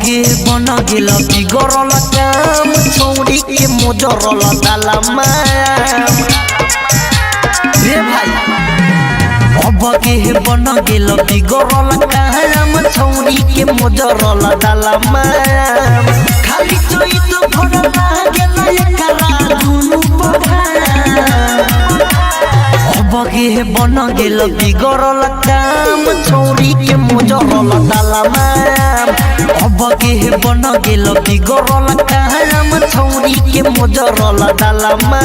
गे बन गेल बिगड़ल काम छौड़ी के मोजरल दालमा रे भाई अब गे बन गेल बिगड़ल काम छौड़ी के मोजरल दालमा खाली जोई तो भरला गेल एकरा दुनु पढ़ा बगे बन गेल बिगड़ल काम छौड़ी के मोजरल दालमा बगे बन गेल बिगड़ल काम छौड़ी के मोजरल दालमा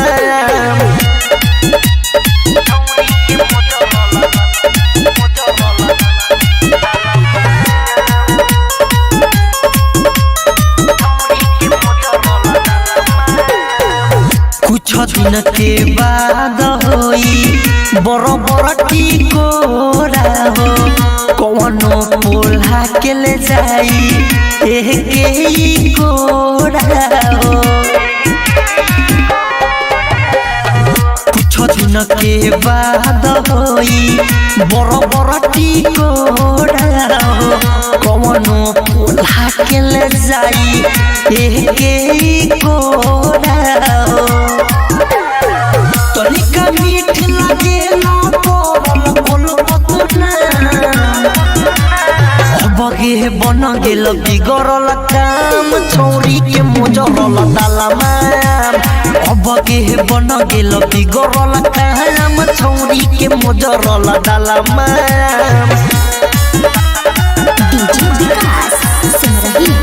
कुछ दिन के बाद होई बड़ बड़ टिकोरा हो कौनो पोल्हा के ले जाई के कोरा हो कुछ दिन के बाद होई बड़ बड़ टिकोरा हो कौनो पोल्हा के ले जाई के कोरा हो तनिका मीठ लागे ना पड़ल बोल पतना बगे बन गेल बिगड़ल काम छौड़ी के मोजरल दालमा बगे बन गेल बिगड़ल काम छौड़ी के मोजरल दालमा डीजे विकास सिमरही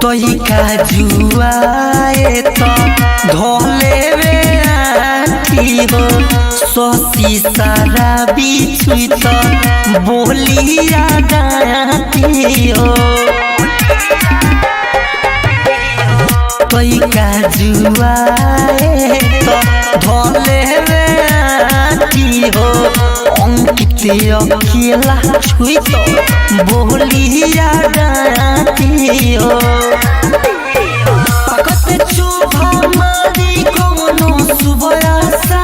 तोई का जुआए तो धोले वे आती हो सोसी सारा बिछुई तो बोलिया डाती हो तोई का जुआए तो धोले वे आती हो अंकित अकेला छुई तो बोलिया डाती हो पकते चुभा मारी कोनो सुबयासा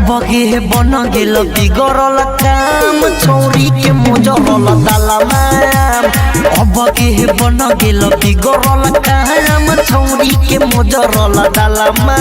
बगे बन गेल बिगड़ल काम छौड़ी के मोजरल दालमा बगे बन गेल बिगड़ल काम छौड़ी के मोजरल दालमा।